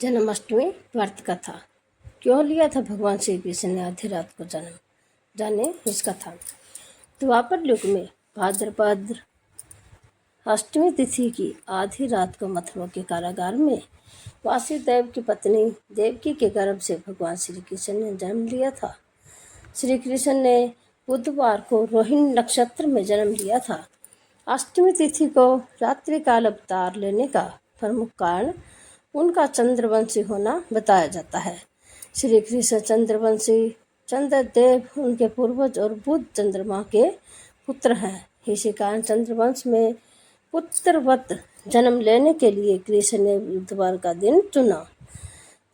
जन्माष्टमी व्रत कथा। क्यों लिया था भगवान श्री कृष्ण ने आधी रात को जन्म, जाने इस कथा में। द्वापर युग में भाद्रपद अष्टमी तिथि की आधी रात को मथुरा के कारागार में वासुदेव की पत्नी देवकी के गर्भ से भगवान श्री कृष्ण ने जन्म लिया था। श्री कृष्ण ने बुधवार को रोहिणी नक्षत्र में जन्म लिया था। अष्टमी तिथि को रात्रि काल अवतार लेने का प्रमुख कारण उनका चंद्रवंशी होना बताया जाता है। श्री कृष्ण चंद्रवंशी, चंद्रदेव उनके पूर्वज और बुध चंद्रमा के पुत्र हैं। इसी कारण चंद्रवंश में पुत्रवत जन्म लेने के लिए कृष्ण ने बुधवार का दिन चुना।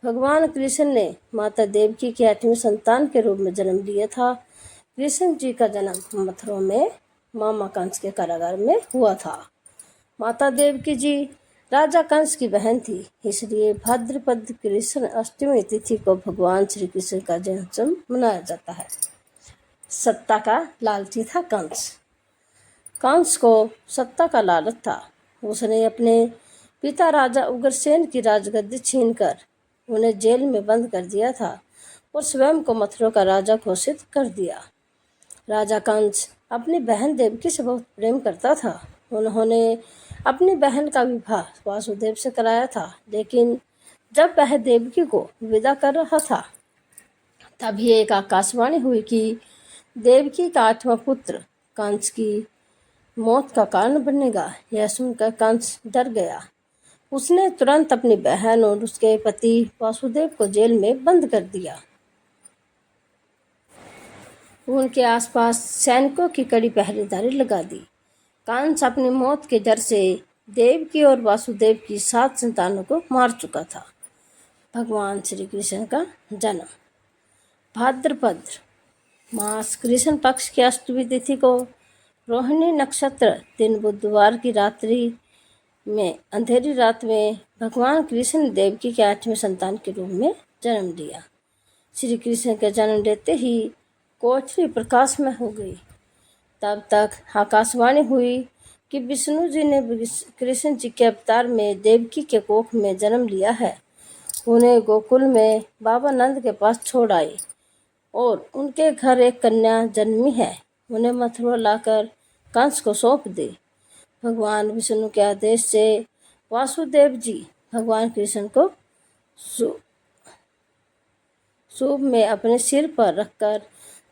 भगवान कृष्ण ने माता देवकी के 8वें संतान के रूप में जन्म लिया था। कृष्ण जी का जन्म मथुरा में मामा कंस के कारागार में हुआ था। माता देवकी जी राजा कंस की बहन थी, इसलिए भाद्रपद कृष्ण अष्टमी तिथि को भगवान श्री कृष्ण का जन्मोत्सव मनाया जाता है। सत्ता का लालची था कंस। कंस को सत्ता का लालच था। उसने अपने पिता राजा उग्रसेन की राजगद्दी छीनकर उन्हें जेल में बंद कर दिया था और स्वयं को मथुरा का राजा घोषित कर दिया। राजा कंस अपनी बहन देवकी से बहुत प्रेम करता था। उन्होंने अपनी बहन का विवाह वासुदेव से कराया था, लेकिन जब वह देवकी को विदा कर रहा था तभी एक आकाशवाणी हुई कि देवकी का 8वां पुत्र कंस की मौत का कारण बनेगा। यह सुनकर कंस डर गया। उसने तुरंत अपनी बहन और उसके पति वासुदेव को जेल में बंद कर दिया। उनके आसपास सैनिकों की कड़ी पहरेदारी लगा दी। कंस अपनी मौत के डर से देवकी और वासुदेव की 7 संतानों को मार चुका था। भगवान श्री कृष्ण का जन्म भाद्रपद मास कृष्ण पक्ष की अष्टमी तिथि को रोहिणी नक्षत्र दिन बुधवार की रात्रि में अंधेरी रात में भगवान कृष्ण ने देवकी के 8वें संतान के रूप में जन्म लिया। श्री कृष्ण के जन्म लेते ही कोठरी प्रकाशमय हो गई। तब तक आकाशवाणी हुई कि विष्णु जी ने कृष्ण जी के अवतार में देवकी के कोख में जन्म लिया है। उन्हें गोकुल में बाबा नंद के पास छोड़ आई और उनके घर एक कन्या जन्मी है। उन्हें मथुरा लाकर कंस को सौंप दे। भगवान विष्णु के आदेश से वासुदेव जी भगवान कृष्ण को सूप में अपने सिर पर रखकर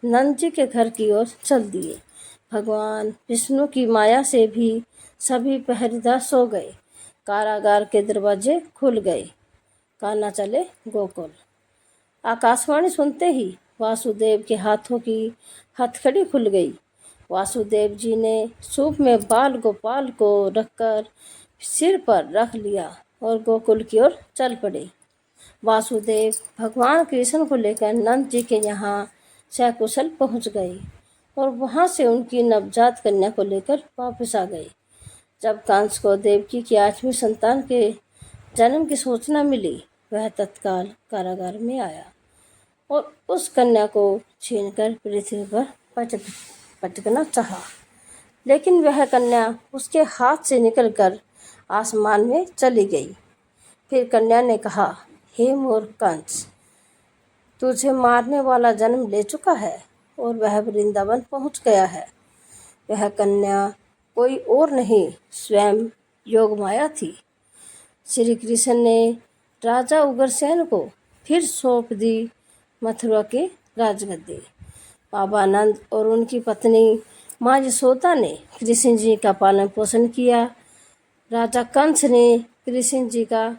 नंद जी के घर की ओर चल दिए। भगवान विष्णु की माया से भी सभी पहरेदार सो गए। कारागार के दरवाजे खुल गए। कान्हा चले गोकुल। आकाशवाणी सुनते ही वासुदेव के हाथों की हथकड़ी खुल गई। वासुदेव जी ने सूप में बाल गोपाल को रखकर सिर पर रख लिया और गोकुल की ओर चल पड़े। वासुदेव भगवान कृष्ण को लेकर नंद जी के यहाँ सकुशल पहुँच गए और वहाँ से उनकी नवजात कन्या को लेकर वापस आ गए। जब कंस को देवकी की 8वीं संतान के जन्म की सूचना मिली, वह तत्काल कारागार में आया और उस कन्या को छीनकर पृथ्वी पर पटकना चाहा, लेकिन वह कन्या उसके हाथ से निकलकर आसमान में चली गई। फिर कन्या ने कहा, हे मूर्ख कंस, तुझे मारने वाला जन्म ले चुका है और वह वृंदावन पहुंच गया है। वह कन्या कोई और नहीं, स्वयं योगमाया थी। श्री कृष्ण ने राजा उग्रसेन को फिर सौंप दी मथुरा की राजगद्दी। बाबा नंद और उनकी पत्नी माँ यशोदा ने कृष्ण जी का पालन पोषण किया। राजा कंस ने कृष्ण जी का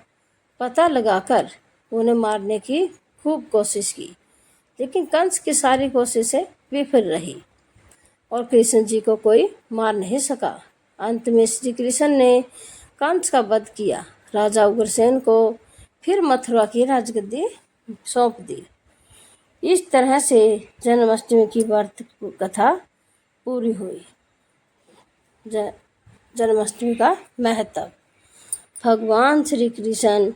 पता लगाकर उन्हें मारने की खूब कोशिश की, लेकिन कंस की सारी कोशिशें विफल रही और कृष्ण जी को कोई मार नहीं सका। अंत में श्री कृष्ण ने कंस का वध किया। राजा उग्रसेन को फिर मथुरा की राजगद्दी सौंप दी। इस तरह से जन्माष्टमी की व्रत कथा पूरी हुई। जन्माष्टमी का महत्व। भगवान श्री कृष्ण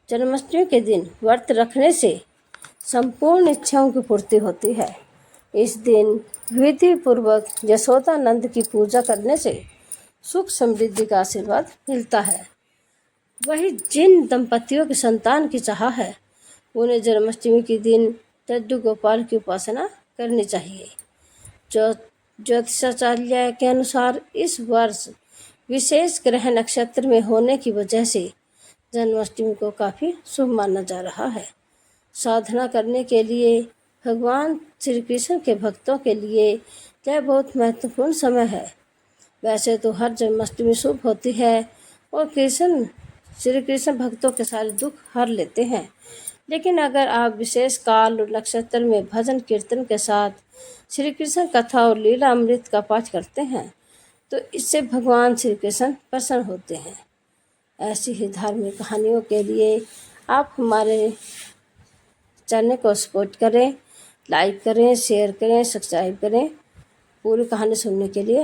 जन्माष्टमी के दिन व्रत रखने से संपूर्ण इच्छाओं की पूर्ति होती है। इस दिन विधि पूर्वक यशोदा नंद की पूजा करने से सुख समृद्धि का आशीर्वाद मिलता है। वही जिन दंपतियों की संतान की चाह है, उन्हें जन्माष्टमी के दिन लड्डू गोपाल की उपासना करनी चाहिए। ज्योतिषाचार्य के अनुसार इस वर्ष विशेष ग्रह नक्षत्र में होने की वजह से जन्माष्टमी को काफ़ी शुभ माना जा रहा है। साधना करने के लिए भगवान श्री कृष्ण के भक्तों के लिए यह बहुत महत्वपूर्ण समय है। वैसे तो हर जन्माष्टमी शुभ होती है और श्री कृष्ण भक्तों के सारे दुख हर लेते हैं, लेकिन अगर आप विशेष काल और नक्षत्र में भजन कीर्तन के साथ श्री कृष्ण कथा और लीला अमृत का पाठ करते हैं तो इससे भगवान श्री कृष्ण प्रसन्न होते हैं। ऐसी ही धार्मिक कहानियों के लिए आप हमारे चैनल को सपोर्ट करें, लाइक करें, शेयर करें, सब्सक्राइब करें। पूरी कहानी सुनने के लिए